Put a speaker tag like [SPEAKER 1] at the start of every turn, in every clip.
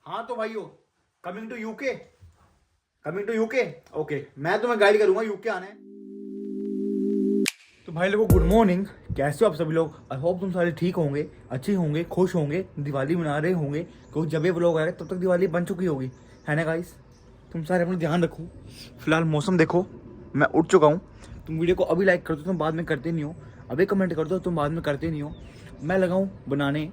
[SPEAKER 1] हाँ तो भाइयों, coming to UK, coming to UK. Okay, मैं तुम्हें गाइड करूंगा यूके आने। तो भाई लोगों, गुड मॉर्निंग। कैसे हो आप सभी लोग? आई होप तुम सारे ठीक होंगे, अच्छे होंगे, खुश होंगे, दिवाली मना रहे होंगे, क्योंकि जब ये व्लॉग आएगा तब तक दिवाली बन चुकी होगी, है ना गाइस? तुम सारे अपना ध्यान रखो। फिलहाल मौसम देखो, मैं उठ चुका हूँ। तुम वीडियो को अभी लाइक कर दो, तुम बाद में करते नहीं हो। अभी कमेंट कर दो, तुम बाद में करते नहीं हो। मैं लगाऊँ बनाने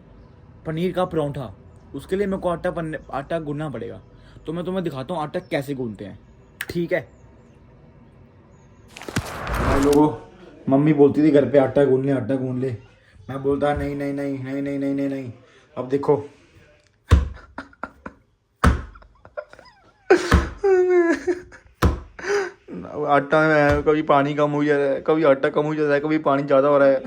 [SPEAKER 1] पनीर का परोंठा। उसके लिए मेरे को आटा गूंदना पड़ेगा। तो मैं तुम्हें दिखाता हूँ आटा कैसे गूंदते हैं, ठीक है? भाई लोगों, मम्मी बोलती थी घर पे आटा गूंद ले, आटा गूंद ले। मैं बोलता नहीं नहीं नहीं नहीं नहीं नहीं नहीं नहीं। अब देखो आटा में कभी पानी कम हो जा रहा है, कभी आटा कम हो जाता है, कभी पानी ज़्यादा हो रहा है।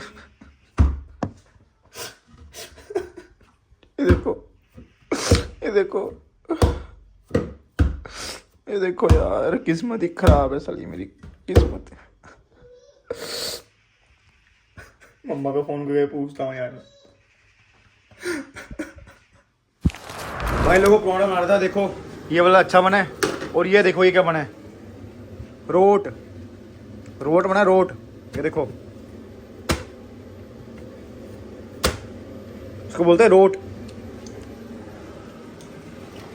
[SPEAKER 1] ये देखो, ये देखो, ये देखो यार, किस्मत ही खराब है साली मेरी, किस्मत। मम्मा को फोन करके पूछता हूँ यार। भाई लोगों, परोंठा बना रहा था। देखो ये वाला अच्छा बना है, और ये देखो ये क्या बना है, रोट। रोट बना है, रोट। ये देखो, इसको बोलते हैं रोट।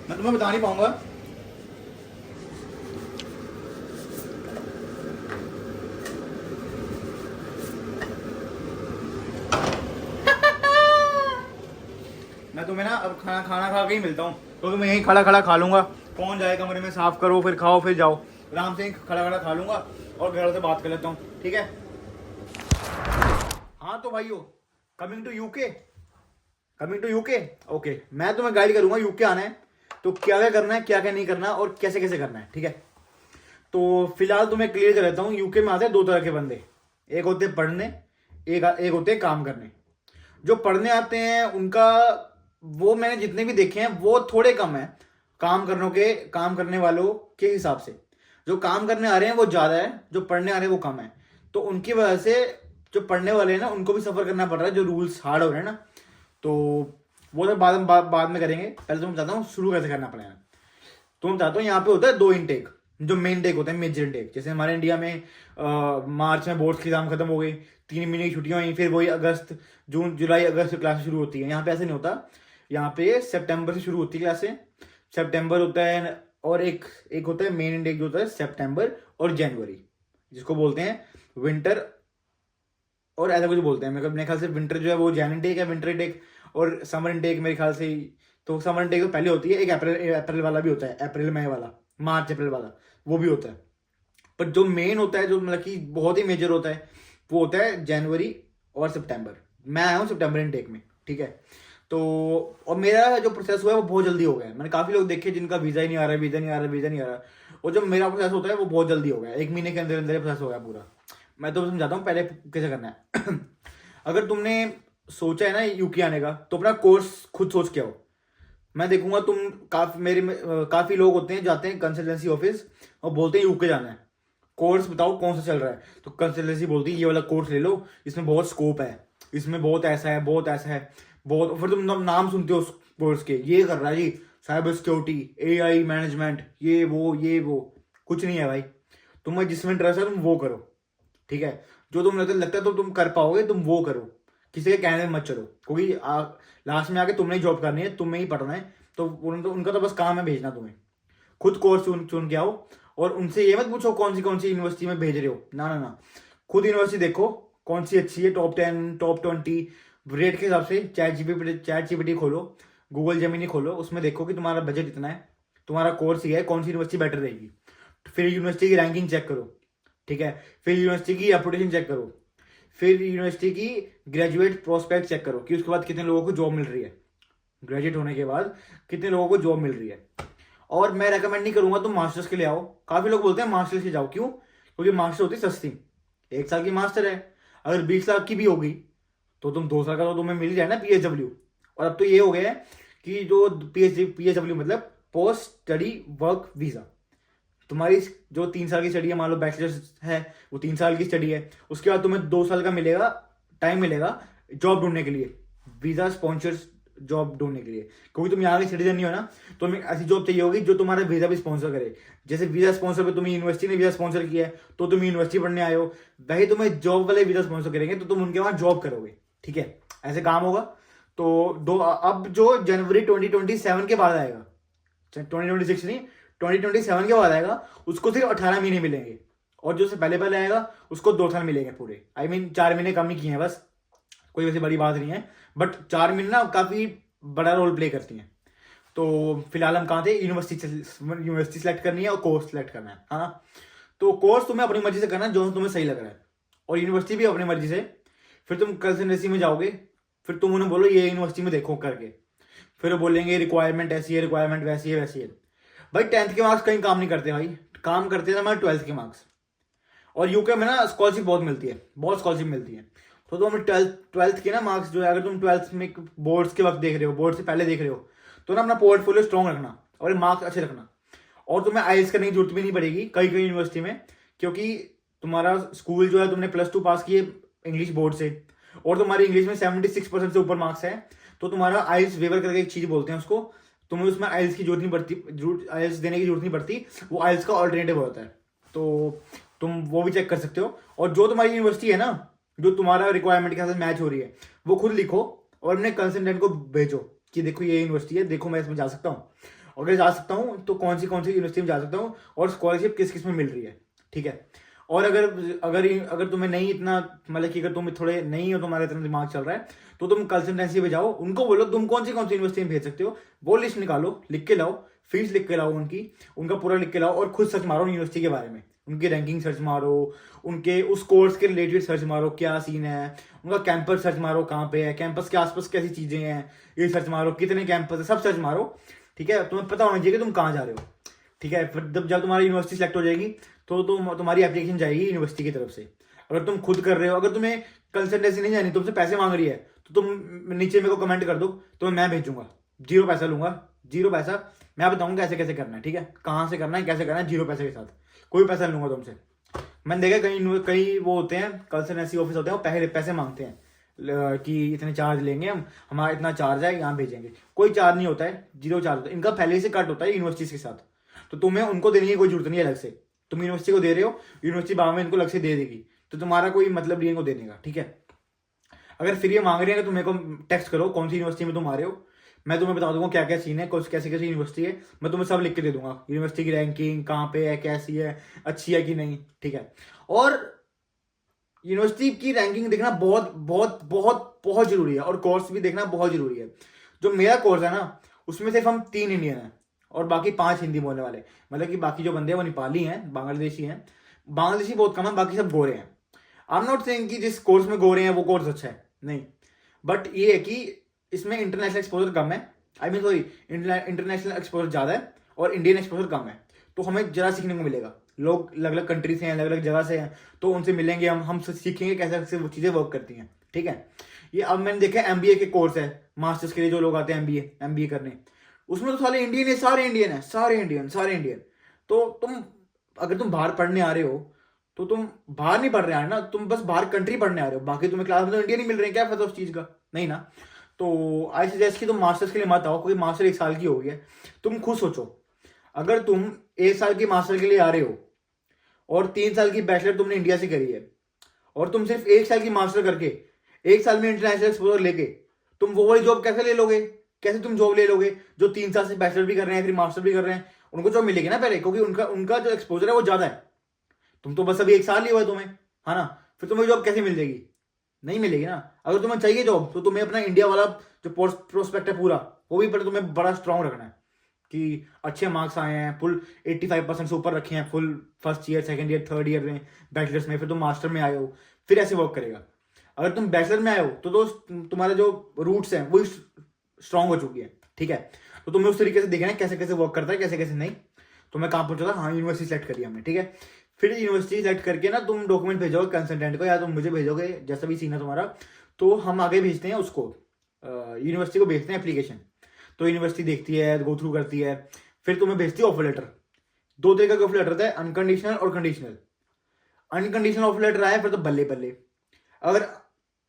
[SPEAKER 1] मैं तुम्हें बता नहीं पाऊंगा। मैं तुम्हें ना अब खाना खाना खा के ही मिलता हूँ, क्योंकि मैं यहीं खड़ा खड़ा खा लूंगा। कौन जाए कमरे में, साफ करो फिर खाओ फिर जाओ। आराम से खड़ा खड़ा खा लूंगा और घर से बात कर लेता हूँ, ठीक है? हाँ तो भाइयों, coming to UK, coming to UK. Okay, मैं तुम्हें गाइड करूंगा यूके आना है तो क्या क्या करना है, क्या क्या नहीं करना, और कैसे कैसे करना है, ठीक है? तो फिलहाल तुम्हें क्लियर कर देता हूँ, यूके में आते हैं दो तरह के बंदे। एक होते हैं पढ़ने, एक होते हैं काम करने। जो पढ़ने आते हैं उनका, वो मैंने जितने भी देखे हैं वो थोड़े कम है काम करने वालों के हिसाब से। जो काम करने आ रहे हैं वो ज़्यादा है, जो पढ़ने आ रहे हैं वो कम है। तो उनकी वजह से जो पढ़ने वाले हैं ना, उनको भी सफ़र करना पड़ रहा है, जो रूल्स हार्ड हो रहे हैं ना। तो वो तो बाद में करेंगे। पहले तो मैं बताता हूँ शुरू कैसे करना पड़ेगा। तो मैं बताता हूँ, यहाँ पे होता है दो इनटेक, जो मेन इनटेक होता है, मेजर इनटेक। जैसे हमारे इंडिया में मार्च में बोर्ड्स की एग्जाम खत्म हो गई, 3 महीने की छुट्टियां हुई, फिर वही अगस्त, जून, जुलाई, अगस्त से क्लासेस शुरू होती है। यहाँ पे ऐसे नहीं होता। यहाँ पे सितंबर से शुरू होती है क्लासें। सितंबर होता है, और एक एक होता है मेन इनटेक जो होता है सितंबर और जनवरी, जिसको बोलते हैं विंटर, और ऐसा कुछ बोलते हैं। मेरे ख्याल से विंटर जो है वो जैन इनटेक है, विंटर इनटेक। और समर इनटेक मेरे ख्याल से तो समर इनटेक तो पहले होती है। एक अप्रैल अप्रैल वाला भी होता है, अप्रैल मई वाला, मार्च अप्रैल वाला, वो भी होता है। पर जो मेन होता है, जो मतलब कि बहुत ही मेजर होता है, वो होता है जनवरी और सितंबर। मैं आया हूँ सितंबर इनटेक में, ठीक है? तो और मेरा जो प्रोसेस हुआ है वो बहुत जल्दी हो गया है। मैंने काफ़ी लोग देखे जिनका वीज़ा ही नहीं आ रहा है, वीज़ा नहीं आ रहा है, वीज़ा नहीं आ रहा है। और जो मेरा प्रोसेस होता है वो बहुत जल्दी हो गया है, 1 महीने के अंदर अंदर प्रोसेस हो गया पूरा। मैं तो समझाता हूँ पहले कैसे करना है। अगर तुमने सोचा है ना यूके आने का, तो अपना कोर्स खुद सोच के आओ। मैं देखूंगा तुम काफ़ी लोग होते हैं, जाते हैं कंसल्टेंसी ऑफिस और बोलते हैं यूके जाना है, कोर्स बताओ कौन सा चल रहा है। तो कंसल्टेंसी बोलती है ये वाला कोर्स ले लो, इसमें बहुत स्कोप है, इसमें बहुत ऐसा है, बहुत ऐसा है, बहुत। फिर तुम नाम सुनते हो उस कोर्स के, ये कर रहा है जी साइबर सिक्योरिटी, एआई मैनेजमेंट, ये वो ये वो। कुछ नहीं है भाई, तुम्हें जिसमें इंटरेस्ट है तुम वो करो, ठीक है? जो तुम लगता है तो तुम कर पाओगे, तुम वो करो। किसी के कहने में मत चलो, क्योंकि लास्ट में आके तुमने ही जॉब करनी है, तुम्हें ही पढ़ना है। तो उनका तो बस काम है भेजना तुम्हें। खुद कोर्स चुन चुन के आओ, और उनसे ये मत पूछो कौन सी यूनिवर्सिटी में भेज रहे हो, ना ना ना। खुद यूनिवर्सिटी देखो कौन सी अच्छी है, टॉप 10, टॉप 20 रेट के हिसाब से। चैट जीपीटी खोलो, गूगल जेमिनी खोलो, उसमें देखो कि तुम्हारा बजट इतना है, तुम्हारा कोर्स ये है, कौन सी यूनिवर्सिटी बेटर रहेगी। फिर यूनिवर्सिटी की रैंकिंग चेक करो, ठीक है? फिर यूनिवर्सिटी की रेपुटेशन चेक करो। फिर यूनिवर्सिटी की ग्रेजुएट प्रोस्पेक्ट चेक करो कि उसके बाद कितने लोगों को जॉब मिल रही है, ग्रेजुएट होने के बाद कितने लोगों को जॉब मिल रही है। और मैं रेकमेंड नहीं करूंगा तुम मास्टर्स के लिए आओ। काफी लोग बोलते हैं मास्टर्स के जाओ, क्यों? क्योंकि मास्टर होती है सस्ती, 1 साल की मास्टर है। अगर 20 लाख की भी होगी तो तुम 2 साल का तो तुम्हें मिल ही जाए ना, पीएचडब्ल्यू। और अब तो ये हो गया है कि जो पीएचडब्ल्यू मतलब पोस्ट स्टडी वर्क वीजा। तुम्हारी जो 3 साल की स्टडी है, मान लो बैचलर्स है, वो 3 साल की स्टडी है, उसके बाद तुम्हें 2 साल का मिलेगा, टाइम मिलेगा जॉब ढूंढने के लिए, वीजा जॉब ढूंढने के लिए, क्योंकि तुम यहाँ के सिटीजन नहीं हो ना, तो तुम्हें ऐसी जॉब चाहिए होगी जो तुम्हारा वीजा भी स्पॉन्सर करे। जैसे वीजा स्पॉन्सर पे तुम्हें यूनिवर्सिटी ने वीजा स्पॉन्सर किया है तो तुम यूनिवर्सिटी पढ़ने आए हो, वही तुम्हें जॉब वाले वीजा स्पॉन्सर करेंगे तो तुम उनके वहां जॉब करोगे। ठीक है, ऐसे काम होगा। तो अब जो जनवरी 2027 के बाद आएगा, 2026 नहीं 2027 के बाद आएगा, उसको सिर्फ 18 महीने मिलेंगे, और जो से पहले पहले आएगा उसको 2 साल मिलेंगे पूरे। आई मीन 4 महीने कम ही किए हैं बस, कोई वैसी बड़ी बात नहीं है, बट 4 महीने ना काफी बड़ा रोल प्ले करती हैं। तो फिलहाल हम कहाँ थे, यूनिवर्सिटी सेलेक्ट करनी है और कोर्स सेलेक्ट करना है, हाँ। तो कोर्स तुम्हें अपनी मर्जी से करना है जो तुम्हें सही लग रहा है, और यूनिवर्सिटी भी अपनी मर्जी से। फिर तुम कंसल्टेंसी में जाओगे, फिर तुम उन्हें बोलो ये यूनिवर्सिटी में देखो करके, फिर वो बोलेंगे रिक्वायरमेंट ऐसी है, रिक्वायरमेंट वैसी है वैसी है। भाई 10th के मार्क्स कहीं काम नहीं करते भाई, काम करते हैं हमारे 12th के मार्क्स। और यूके में ना स्कॉलरशिप बहुत मिलती है, बहुत स्कॉलरशिप मिलती है। तो तुम 12th के ना मार्क्स जो है, अगर तुम 12th में बोर्ड्स के वक्त देख रहे हो, बोर्ड से पहले देख रहे हो, तो ना अपना पोर्टफोलियो स्ट्रॉन्ग रखना और मार्क्स अच्छे रखना। और तुम्हें आईएलटीएस करने की जरूरत भी नहीं पड़ेगी कई कई यूनिवर्सिटी में, क्योंकि तुम्हारा स्कूल जो है तुमने +2 पास किए इंग्लिश बोर्ड से, और तुम्हारी इंग्लिश में 76% से ऊपर मार्क्स है, तो तुम्हारा आईएलटीएस वेवर करके एक चीज बोलते हैं उसको, तुम्हें उसमें आईएलटीएस की जरूरत नहीं पड़ती, आईएलटीएस देने की जरूरत नहीं पड़ती, वो आईएलटीएस का ऑल्टरनेटिव होता है। तो तुम वो भी चेक कर सकते हो। और जो तुम्हारी यूनिवर्सिटी है ना, जो तुम्हारा रिक्वायरमेंट के साथ मैच हो रही है, वो खुद लिखो और अपने कंसल्टेंट को भेजो कि देखो ये यूनिवर्सिटी है, देखो मैं इसमें जा सकता हूँ, अगर जा सकता हूँ तो कौन सी यूनिवर्सिटी में जा सकता हूँ, और स्कॉलरशिप किस किस में मिल रही है। ठीक है, और अगर अगर अगर तुम्हें नहीं इतना, मतलब कि अगर तुम थोड़े नहीं हो, तुम्हारा इतना दिमाग चल रहा है, तो तुम कंसल्टेंसी पे जाओ, उनको बोलो तुम कौन सी यूनिवर्सिटी में भेज सकते हो, वो लिस्ट निकालो, लिख के लाओ, फीस लिख के लाओ उनका पूरा लिख के लाओ, और खुद सर्च मारो यूनिवर्सिटी के बारे में, उनकी रैंकिंग सर्च मारो, उनके उस कोर्स के रिलेटेड सर्च मारो क्या सीन है, उनका कैंपस सर्च मारो कहाँ पे है, कैंपस के आसपास कैसी चीजें हैं ये सर्च मारो, कितने कैंपस है सब सर्च मारो। ठीक है, तुम्हें पता होना चाहिए कि तुम कहाँ जा रहे हो। ठीक है, फिर जब तुम्हारी यूनिवर्सिटी सेलेक्ट हो जाएगी तो तुम्हारी एप्लीकेशन जाएगी यूनिवर्सिटी की तरफ से। अगर तुम खुद कर रहे हो, अगर तुम्हें कंसल्टेंसी नहीं जानी, तुमसे पैसे मांग रही है, तो तुम नीचे मेरे को कमेंट कर दो, तुम्हें मैं भेजूंगा, 0 पैसा लूंगा, 0 पैसा, मैं बताऊंगा कैसे कैसे करना है। ठीक है, कहाँ से करना है, कैसे करना है, 0 पैसे के साथ, कोई पैसा नहीं लूंगा तुमसे। मैंने देखा कई वो होते हैं कंसल्टेंसी ऑफिस होते हैं, वो पैसे मांगते हैं कि इतने चार्ज लेंगे हम, हमारा इतना चार्ज है, यहाँ भेजेंगे। कोई चार्ज नहीं होता है, 0 चार्ज होता है, इनका पहले से कट होता है यूनिवर्सिटी के साथ, तो तुम्हें उनको देने की कोई जरूरत नहीं है अलग से। तुम यूनिवर्सिटी को दे रहे हो, यूनिवर्सिटी बाद में इनको अलग से दे देगी, तो तुम्हारा कोई मतलब नहीं इनको देने का। ठीक है, अगर फ्री मांग रहे हैं तो मेरे को टेक्स्ट करो कौन सी यूनिवर्सिटी में तुम आ रहे हो, मैं तुम्हें बता दूंगा क्या क्या सीन है, कैसे कैसे यूनिवर्सिटी है, मैं तुम्हें सब लिख के दे दूंगा, यूनिवर्सिटी की रैंकिंग कहाँ पे है, कैसी है, अच्छी है कि नहीं। ठीक है, और यूनिवर्सिटी की रैंकिंग देखना बहुत बहुत बहुत बहुत जरूरी है, और कोर्स भी देखना बहुत जरूरी है। जो मेरा कोर्स है ना, उसमें सिर्फ हम 3 इंडियन हैं और बाकी 5 हिंदी बोलने वाले, मतलब कि बाकी जो बंदे हैं वो नेपाली हैं, बांग्लादेशी हैं, बांग्लादेशी बहुत कम है, बाकी सब गोरे हैं। आई एम नॉट सेइंग कि जिस कोर्स में गोरे हैं वो कोर्स अच्छा है, नहीं, बट ये है कि इसमें इंटरनेशनल एक्सपोजर कम है, I mean sorry international exposure ज़्यादा है और इंडियन एक्सपोजर कम है, तो हमें जरा सीखने को मिलेगा। लोग अलग अलग कंट्री से हैं, अलग अलग जगह से हैं, तो उनसे मिलेंगे हम सीखेंगे कैसे कैसे वो चीज़ें वर्क करती हैं। ठीक है, ये अब मैंने देखा एमबीए के कोर्स है, मास्टर्स के लिए जो लोग आते हैं एमबीए करने, उसमें तो सारे इंडियन है, सारे इंडियन है, सारे इंडियन। तो तुम अगर तुम बाहर पढ़ने आ रहे हो तो तुम बाहर नहीं पढ़ रहे हैं ना, तुम बस बाहर कंट्री पढ़ने आ रहे हो, बाकी तुम्हें क्लास में तो इंडियन ही मिल रहे हैं, क्या पता उस चीज़ का, नहीं ना। तो आई सजेस्ट कि तुम मास्टर्स के लिए मत आओ, क्योंकि मास्टर 1 साल की होगी है। तुम खुद सोचो, अगर तुम 1 साल की मास्टर के लिए आ रहे हो और 3 साल की बैचलर तुमने इंडिया से करी है, और तुम सिर्फ 1 साल की मास्टर करके 1 साल में इंटरनेशनल एक्सपोजर लेके तुम वो वाली जॉब कैसे ले लोगे, कैसे तुम जॉब ले लोगे जो 3 साल से बैचलर भी कर रहे हैं फिर मास्टर भी कर रहे हैं, उनको जॉब मिलेगी ना पहले, क्योंकि उनका जो एक्सपोजर है वो ज्यादा है। तुम तो बस अभी 1 साल ही हुआ है तुम्हें, है ना, फिर तुम्हें जॉब कैसे मिल जाएगी, नहीं मिलेगी ना। अगर तुम्हें चाहिए जॉब तो तुम्हें अपना इंडिया वाला जो प्रोस्पेक्ट है पूरा, वो भी पर तुम्हें बड़ा स्ट्रांग रखना है कि अच्छे मार्क्स आए हैं, फुल 85% से ऊपर रखे हैं, full first year, second year, third year में बैचलर्स में, फिर तुम मास्टर में आए हो, फिर ऐसे वर्क करेगा। अगर तुम बैचलर में आए हो तो तुम्हारे जो रूट्स हैं वो स्ट्रांग हो चुकी है। ठीक है, तो तुम्हें उस तरीके से देखना है कैसे कैसे वर्क करता है, कैसे कैसे नहीं। तो मैं कहाँ पहुंचा था, हाँ, यूनिवर्सिटी सेलेक्ट करी हमने। ठीक है, फिर यूनिवर्सिटी सेलेक्ट करके ना तुम डॉक्यूमेंट भेजोगे कंसल्टेंट को, या तुम मुझे भेजोगे, जैसा भी सीन है तुम्हारा, तो हम आगे भेजते हैं उसको, यूनिवर्सिटी को भेजते हैं एप्लीकेशन, तो यूनिवर्सिटी देखती है, गो थ्रू करती है, फिर तुम्हें भेजती है ऑफर लेटर। 2 तरीके का ऑफर लेटर होता है, अनकंडीशनल और कंडीशनल। अनकंडीशनल ऑफर लेटर आया फिर तो बल्ले बल्ले, अगर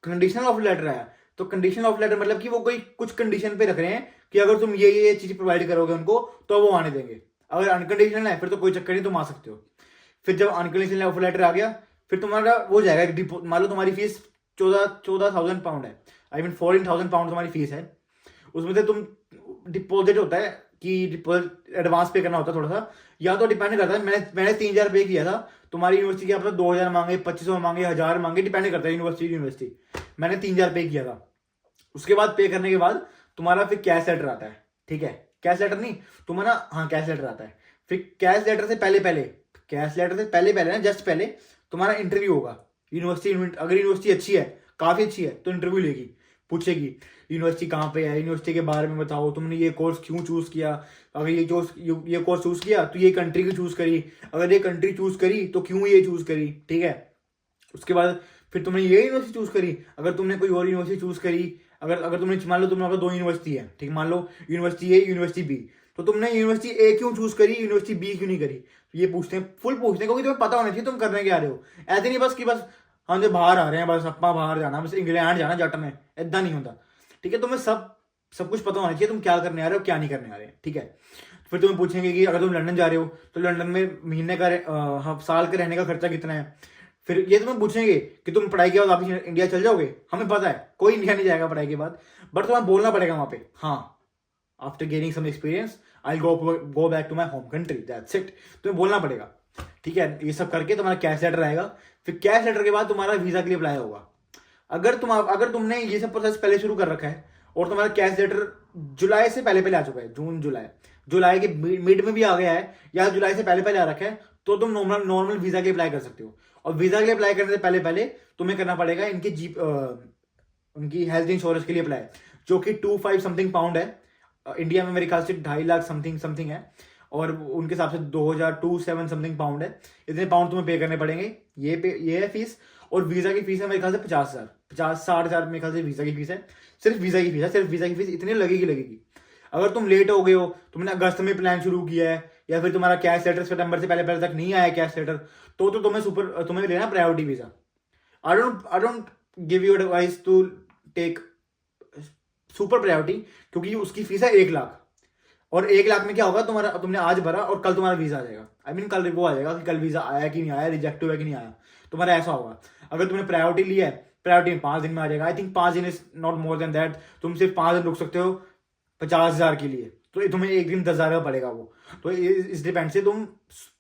[SPEAKER 1] कंडीशनल ऑफर लेटर आया तो कंडीशनल ऑफ लेटर मतलब कि वो कोई कुछ कंडीशन पे रख रहे हैं कि अगर तुम ये चीज प्रोवाइड करोगे उनको तो वो आने देंगे। अगर अनकंडीशनल है फिर तो कोई चक्कर नहीं, तुम आ सकते हो। फिर जब अनकंडीशनल ऑफर लेटर आ गया फिर तुम्हारा वो हो जाएगा, मान लो तुम्हारी फीस 14,000 पाउंड है, आई मीन 14,000 पाउंड तुम्हारी फीस है। उसमें से तुम डिपॉजिट होता है कि डिपॉजिट एडवांस पे करना होता है थोड़ा सा, या तो डिपेंड करता है। मैंने 3,000 पे किया था, तुम्हारी यूनिवर्सिटी के आप 2,000 मांगे, 2,500 मांगे, 1,000 मांगे, डिपेंड करता है यूनिवर्सिटी। मैंने 3,000 पे किया था। उसके बाद पे करने के बाद तुम्हारा फिर कैश लेटर आता है, ठीक है, कैश लेटर नहीं तुम्हारा, हाँ कैश लेटर आता है। फिर कैश लेटर से पहले ना जस्ट पहले तुम्हारा इंटरव्यू होगा यूनिवर्सिटी। अगर यूनिवर्सिटी अच्छी है, काफी अच्छी है, तो इंटरव्यू लेगी, पूछेगी यूनिवर्सिटी कहाँ पे है, यूनिवर्सिटी के बारे में बताओ, तुमने ये कोर्स क्यों चूज किया, अगर ये कोर्स चूज किया तो ये कंट्री क्यों चूज करी, अगर ये कंट्री चूज करी तो क्यों ये चूज करी, ठीक है। उसके बाद फिर तुमने ये यूनिवर्सिटी चूज करी, अगर तुमने कोई और यूनिवर्सिटी चूज करी, अगर तुमने मान लो तुम्हारे 2 यूनिवर्सिटी है, ठीक, मान लो यूनिवर्सिटी ए यूनिवर्सिटी बी, तो तुमने यूनिवर्सिटी ए क्यों चूज करी, यूनिवर्सिटी बी क्यों नहीं करी, तो ये पूछते हैं, फुल पूछते हैं, क्योंकि तुम्हें पता होना चाहिए तुम करने क्या आ रहे हो। ऐसे नहीं बस कि बस हम जो बाहर आ रहे हैं, बस अपना बाहर जाना, बस इंग्लैंड जाना जट में, इतना नहीं होता, ठीक है। तुम्हें सब कुछ पता होना चाहिए तुम क्या करने आ रहे हो, क्या नहीं करने आ रहे हैं, ठीक है। फिर तुम्हें पूछेंगे कि अगर तुम लंदन जा रहे हो तो लंदन में महीने का साल के रहने का खर्चा कितना है। फिर ये तुम्हें पूछेंगे कि तुम पढ़ाई के बाद वापस इंडिया चल जाओगे। हमें पता है कोई इंडिया नहीं जाएगा पढ़ाई के बाद, बट तुम्हें बोलना पड़ेगा वहां पे, हाँ after gaining some experience I go back to my home country, that's it. तुम्हें बोलना पड़ेगा, ठीक है। ये सब करके तुम्हारा कैश लेटर आएगा। फिर कैश लेटर के बाद तुम्हारा वीजा के लिए अप्लाई होगा। अगर तुमने ये सब प्रोसेस पहले शुरू कर रखा है और तुम्हारा कैश लेटर जुलाई से पहले आ चुका है, जून जुलाई के मिड में भी आ गया है, या जुलाई से पहले आ रखा है, तो तुम नॉर्मल वीजा के अप्लाई कर सकते हो। और वीजा के लिए अप्लाई करने से पहले तुम्हें करना पड़ेगा उनकी हेल्थ इंश्योरेंस के लिए अप्लाई, जो कि 25 समथिंग पाउंड है। इंडिया में मेरे ख्याल से 2.5 लाख समथिंग है, और उनके हिसाब से 2,027 समथिंग पाउंड है। इतने पाउंड तुम्हें पे करने पड़ेंगे। ये है फीस। और वीजा की फीस है मेरे ख्याल से 50,000 मेरे ख्याल से वीजा की फीस है। सिर्फ वीजा की फीस इतनी लगेगी। अगर तुम लेट हो गए हो, तुमने अगस्त में प्लान शुरू किया है, या फिर तुम्हारा कैश लेटर सितंबर से पहले तक नहीं आया कैश लेटर, तो तुम्हें लेना priority visa. I don't give you advice to take super priority, क्योंकि उसकी फीस है 1 लाख। और 1 लाख में क्या होगा, तुमने आज भरा और कल तुम्हारा वीजा आ जाएगा। आई मीन कल वो आ जाएगा कि कल वीजा आया कि नहीं आया, रिजेक्ट हुआ कि नहीं आया, तुम्हारा ऐसा होगा। अगर तुमने प्रायोरिटी लिया है, प्रायोरिटी में 5 दिन में आ जाएगा। आई थिंक 5 दिन is not more than that. तुम सिर्फ 5 दिन रुक सकते हो 50,000 के लिए, तो तुम्हें एक दिन 10,000 का पड़ेगा वो। तो इस डिपेंड से तुम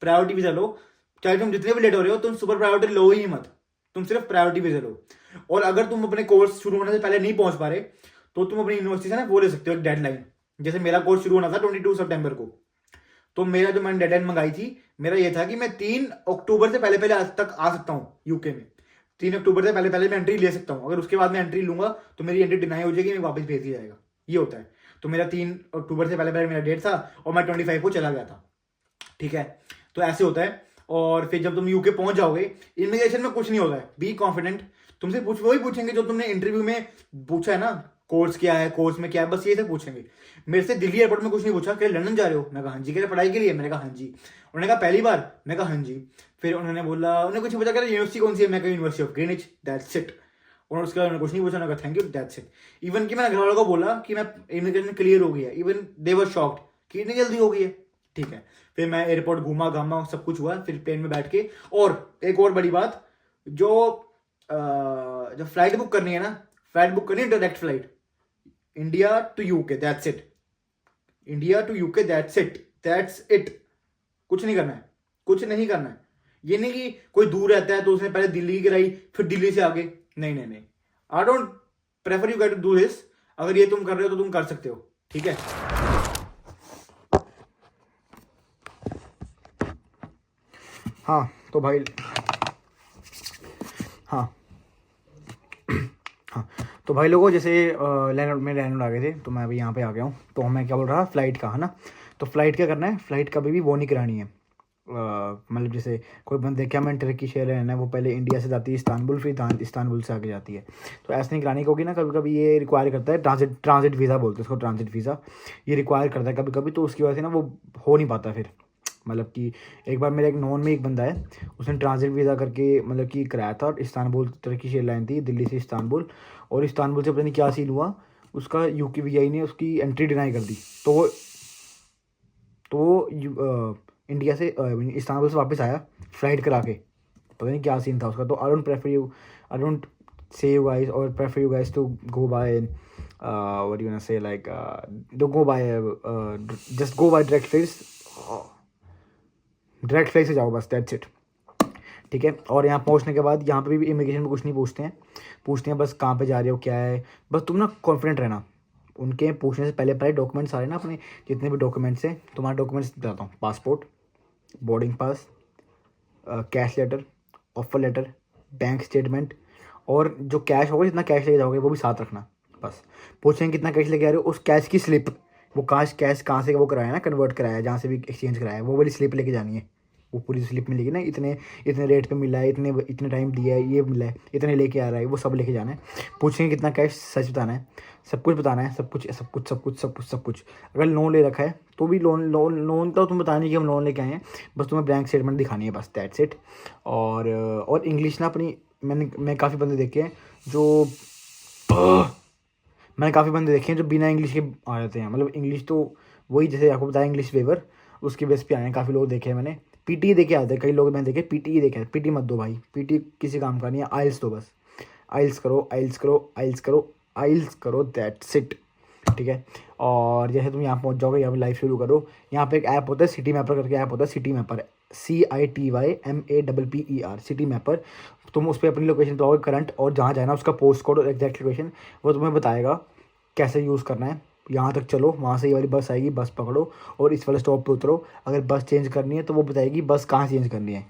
[SPEAKER 1] प्रायोरिटी वीजा लो। चाहे तुम जितने भी लेट हो रहे हो, तुम सुपर प्रायोरिटी लो ही मत, तुम सिर्फ प्रायोरिटी वीजा लो। और अगर तुम अपने कोर्स शुरू होने से पहले नहीं पहुंच पा रहे, तो तुम अपनी यूनिवर्सिटी से ना वो ले सकते हो एक डेडलाइन। जैसे मेरा कोर्स शुरू होना था 22 सितंबर को, तो मेरा जो मैंने डेडलाइन मंगाई थी, मेरा ये था कि मैं 3 अक्टूबर से पहले आज तक आ सकता हूँ यूके में। 3 अक्टूबर से पहले मैं एंट्री ले सकता हूँ। अगर उसके बाद मैं एंट्री लूंगा तो मेरी एंट्री डिनाई हो जाएगी, मैं वापस भेज दिया जाएगा, ये होता है। तो मेरा 3 अक्टूबर से पहले मेरा डेट था और मैं 25 को चला गया था, ठीक है। तो ऐसे होता है। और फिर जब तुम यूके पहुंच जाओगे, इमिग्रेशन में कुछ नहीं होता है, बी कॉन्फिडेंट। तुमसे वही पूछेंगे जो तुमने इंटरव्यू में पूछा है ना, कोर्स क्या है, कोर्स में क्या है, बस ये सब पूछेंगे। मेरे से दिल्ली एयरपोर्ट में कुछ नहीं पूछा कि लंदन जा रहे हो, मैं कहा हाँ जी, कह पढ़ाई के लिए, मैंने कहा हाँ जी। उन्होंने कहा पहली बार, मैं कहा हाँ जी। फिर उन्होंने कुछ पूछा, कह यूनिवर्सिटी कौन सी है, मैं कहा university of Greenwich, that's it. उन्होंने उसके बाद कुछ नहीं पूछा, मैं कहा thank you, that's it. Even कि मैंने घर वालों को बोला कि मैं इमिग्रेशन क्लियर हो गई है, इवन दे वर शॉक्ड कि इतनी जल्दी हो गई है, ठीक है। फिर मैं एयरपोर्ट घूमा घामा, सब कुछ हुआ। फिर प्लेन में बैठ के, और एक और बड़ी बात, जो फ्लाइट बुक करनी है ना, फ्लाइट बुक करनी है direct flight, India to UK, that's it. India to UK, that's it. कुछ नहीं करना है। ये नहीं कि कोई दूर रहता है तो उसने पहले दिल्ली की कराई, फिर दिल्ली से आगे, नहीं। I don't prefer you get to do this. अगर ये तुम कर रहे हो तो तुम कर सकते हो, ठीक है। हाँ तो भाई, हाँ तो भाई लोगों, जैसे लैंड आ गए थे, तो मैं अभी यहाँ पे आ गया हूँ। तो मैं क्या बोल रहा, फ्लाइट का है ना। तो फ्लाइट क्या करना है, फ्लाइट कभी भी वो नहीं करानी है, मतलब जैसे कोई बंदे क्या मैं टर्की शेयर है ना, वो पहले इंडिया से जाती है इस्तांबुल, फिर इस्तांबुल से आगे जाती है। तो ऐसे नहीं करानी, क्योंकि ना कभी कभी ये रिक्वायर करता है, ट्रांजिट वीज़ा बोलते हैं उसको, ट्रांजिट वीज़ा ये रिक्वायर करता है कभी कभी, तो उसकी वजह से ना वो हो नहीं पाता फिर, मतलब कि एक बार मेरे एक नॉन में एक बंदा है, उसने ट्रांजिट वीज़ा करके मतलब कि कराया था, इस्तांबुल टर्किश एयरलाइन थी, दिल्ली से इस्तांबुल, और इस्तांबुल से पता नहीं क्या सीन हुआ, उसका यूके ने उसकी एंट्री डिनाई कर दी। तो इंडिया से इस्तांबुल से वापस आया फ्लाइट करा के, पता नहीं क्या सीन था उसका। तो I don't say you guys और prefer you guys to go by what you gonna say like don't go by just go by direct flight से जाओ बस, दैट्स इट, ठीक है। और यहाँ पहुँचने के बाद यहाँ पे भी इमिग्रेशन में कुछ नहीं पूछते हैं बस कहाँ पे जा रहे हो क्या है, बस तुम ना कॉन्फिडेंट रहना। उनके पूछने से पहले पहले डॉक्यूमेंट्स सारे ना अपने जितने भी डॉक्यूमेंट्स हैं, तुम्हारे डॉक्यूमेंट्स बताता हूँ, passport, boarding pass, cash letter, offer letter, bank statement, और जो कैश होगा जितना कैश लेके जाओगे वो भी साथ रखना। बस पूछेंगे कितना कैश लेके आ रहे हो, उस कैश की स्लिप, वो कैश कहाँ से वो कराया ना, कन्वर्ट कराया है, जहाँ से भी एक्सचेंज कराया है, वो वाली स्लिप लेके जानी है। वो पूरी स्लिप मिलेगी ना, इतने इतने रेट पे मिला है, इतने टाइम दिया है, ये मिला है, इतने लेके आ रहा है, वो सब लेके जाना है। पूछेंगे कितना कैश, सच बताना है, सब कुछ बताना है, सब कुछ। अगर लोन ले रखा है तो भी लोन तो तुम बताने कि हम लोन लेके आए हैं, बस तुम्हें बैंक स्टेटमेंट दिखानी है, बस दैट्स इट। और इंग्लिश ना अपनी, मैं काफ़ी बंदे देखे हैं जो मैंने काफ़ी बंदे देखे हैं जो बिना इंग्लिश के आ जाते हैं, मतलब इंग्लिश तो वही जैसे आपको बताया इंग्लिश वेवर, उसके बेस पे आए हैं काफ़ी लोग देखे हैं मैंने। पीटी देखे आते हैं कई लोग, मैंने देखे पीटी देखे हैं। पीटी मत दो भाई, पीटी किसी काम का नहीं है, आइल्स दो बस, आइल्स करो दैट्स इट, ठीक है। और जैसे तुम यहाँ पहुँच जाओगे, यहाँ पे लाइफ शुरू करो, यहाँ पे एक ऐप होता है सिटी मैपर करके, ऐप होता है city mapper, CITYMAPPER, city mapper. तुम उस पर अपनी लोकेशन पाओगे करंट, और जहाँ जाना उसका पोस्ट कोड और एग्जैक्ट लोकेशन वो तुम्हें बताएगा कैसे यूज़ करना है। यहाँ तक चलो, वहाँ से ये वाली बस आएगी, बस पकड़ो और इस वाले स्टॉप पे उतरो। अगर बस चेंज करनी है तो वो बताएगी बस कहाँ से चेंज करनी है,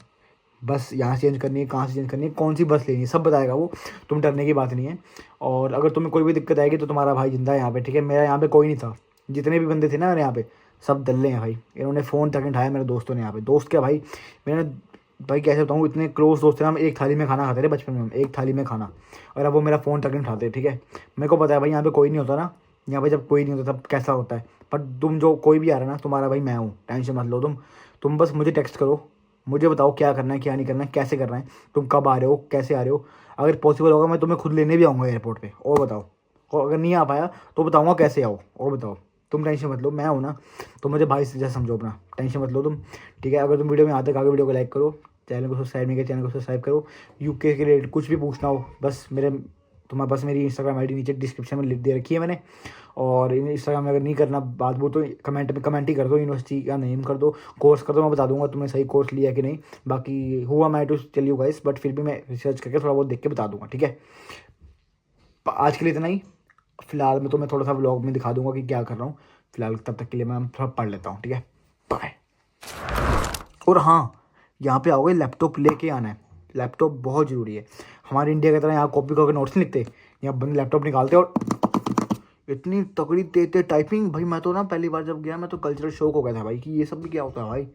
[SPEAKER 1] बस यहाँ से चेंज करनी है, कहाँ से चेंज करनी है, कौन सी बस लेनी है, सब बताएगा वो, तुम डरने की बात नहीं है। और अगर तुम्हें कोई भी दिक्कत आएगी तो तुम्हारा भाई जिंदा है यहाँ पे, ठीक है। मेरा यहाँ पे कोई नहीं था, जितने भी बंदे थे ना मेरे यहाँ पे सब दल्ले हैं भाई, इन्होंने फ़ोन तक नहीं उठाया मेरे दोस्तों ने यहाँ पे। दोस्त क्या भाई, मैंने भाई कैसे बताऊँ, इतने क्लोज दोस्त थे ना, हम एक थाली में खाना खाते थे बचपन में, हम एक थाली में खाना, और अब वो मेरा फ़ोन तक नहीं उठाते, ठीक है। मेरे को पता है भाई यहाँ पे कोई नहीं होता ना, यहाँ पे जब कोई नहीं होता तब कैसा होता है। पर तुम जो कोई भी आ रहा है ना, तुम्हारा भाई मैं हूँ, टेंशन मत लो तुम बस मुझे टेक्स्ट करो, मुझे बताओ क्या करना है क्या नहीं करना है, कैसे करना है, तुम कब आ रहे हो, कैसे आ रहे हो। अगर पॉसिबल होगा मैं तुम्हें खुद लेने भी आऊँगा एयरपोर्ट पे, और बताओ, और अगर नहीं आ पाया तो बताऊँगा कैसे आओ, और बताओ। तुम टेंशन मत लो, मैं हूँ ना, तो मुझे भाई से जैसा समझो अपना, टेंशन मत लो तुम, ठीक है। अगर तुम वीडियो में आते आगे वीडियो को लाइक करो, चैनल को सब्सक्राइब नहीं किया चैनल को सब्सक्राइब करो। यूके के रिलेटेड कुछ भी पूछना हो बस तुम्हारे पास मेरी इंस्टाग्राम आईडी नीचे डिस्क्रिप्शन में लिख दे रखी है मैंने। और इंस्टाग्राम में अगर नहीं करना बात वो तो कमेंट ही कर दो, यूनिवर्सिटी का नेम कर दो, कोर्स कर दो, मैं बता दूंगा तुमने सही कोर्स लिया कि नहीं। बाकी हुआ मैं to tell you guys, but फिर भी मैं रिसर्च करके थोड़ा बहुत देख के बता दूंगा, ठीक है। आज के लिए इतना ही, फिलहाल मैं तुम्हें थोड़ा सा व्लॉग में दिखा दूंगा कि क्या कर रहा हूँ फिलहाल, तब तक के लिए मैं थोड़ा पढ़ लेता हूँ, ठीक है, बाय। और हाँ, यहाँ पे आओगे लैपटॉप लेके आना है, लैपटॉप बहुत ज़रूरी है। हमारे इंडिया की तरह यहाँ कॉपी करके नोट्स नहीं लिखते, यहाँ बंदे लैपटॉप निकालते और इतनी तगड़ी तेज टाइपिंग भाई। मैं तो ना पहली बार जब गया मैं तो कल्चरल शॉक हो गया था भाई कि ये सब भी क्या होता है भाई।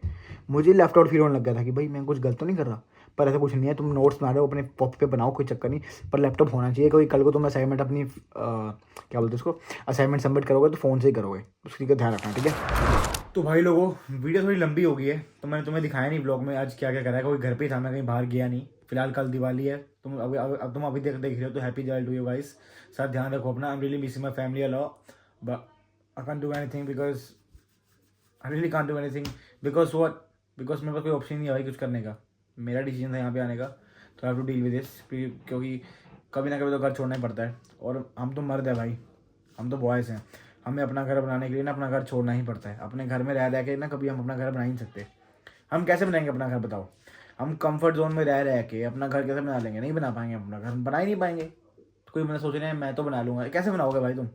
[SPEAKER 1] मुझे लैपटॉप फील होने लग गया था कि भाई मैं कुछ गलत तो नहीं कर रहा। पर ऐसा कुछ नहीं है, तुम नोट्स बना रहे हो अपने कॉपी पे बनाओ, कोई चक्कर नहीं, पर लैपटॉप होना चाहिए। कोई कल को तुम असाइनमेंट अपनी क्या बोलते हैं उसको, असाइनमेंट सबमिट करोगे तो फ़ोन से ही करोगे, उसकी का ध्यान रखना, ठीक है। तो भाई लोगों, वीडियो थोड़ी लंबी हो गई है तो मैंने तुम्हें दिखाया नहीं ब्लॉग में आज क्या क्या करा है। कोई घर पे ही था, मैं कहीं बाहर गया नहीं। फिलहाल कल दिवाली है, तुम अब तुम अभी देख रहे हो तो happy Diwali to you guys. साथ ध्यान रखो अपना। I am really missing my family a lot, but I can't do anything because I really can't do anything because what, because मेरे पास कोई ऑप्शन नहीं है भाई कुछ करने का। मेरा डिसीजन था यहाँ पे आने का, तो I have to deal with this, क्योंकि कभी ना कभी तो घर छोड़ना ही पड़ता है। और हम तो मर्द है भाई, हम तो बॉयज़ हैं, हमें अपना घर बनाने के लिए ना अपना घर छोड़ना ही पड़ता है। अपने घर में रह के ना कभी हम अपना घर बना ही नहीं सकते। हम कैसे बनाएंगे अपना घर बताओ? हम कंफर्ट जोन में रह के अपना घर कैसे बना लेंगे? नहीं बना पाएंगे, अपना घर बना ही नहीं पाएंगे। तो कोई मैंने सोच रहे हैं मैं तो बना लूँगा, कैसे बनाओगे भाई तुम,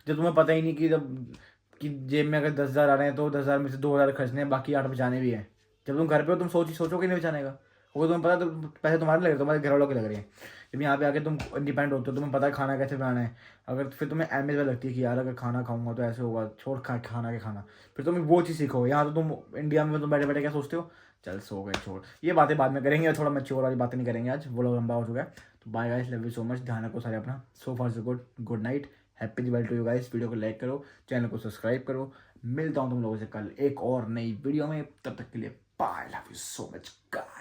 [SPEAKER 1] जब तुम्हें पता ही नहीं कि जब कि जेब में अगर 10,000 आ रहे हैं तो 10,000 में से 2,000 खर्चने हैं, बाकी 8 बचाने भी हैं। जब तुम घर पे हो तुम सोचोगे नहीं बचाने का, वो तुम्हें पता तो पैसे तुम्हारे लग रहे हैं, तुम्हारे घर वालों के लग रहे हैं। जब यहाँ पे आके तुम इंडिपेंडेंट होते हो, तुम्हें पता है खाना कैसे बनाना है। अगर फिर तुम्हें अहमियत लगती है कि यार अगर खाना खाऊंगा तो ऐसे होगा, छोड़ खाना के खाना, फिर तुम वो चीज़ सीखोगे। यहाँ तो तुम इंडिया में तुम बैठे बैठे क्या सोचते हो, चल सो गए छोड़, ये बातें बाद में करेंगे, थोड़ा मैच्योर वाली बातें नहीं करेंगे आज, वो लोग लंबा हो चुका है। तो bye guys, love you so much, ध्यान रखो सारे अपना। So far so good, good night, happy Diwali to you guys. Video को लाइक करो, चैनल को सब्सक्राइब करो, मिलता हूं तुम लोगों से कल एक और नई वीडियो में, तब तक के लिए bye, love you so much guys.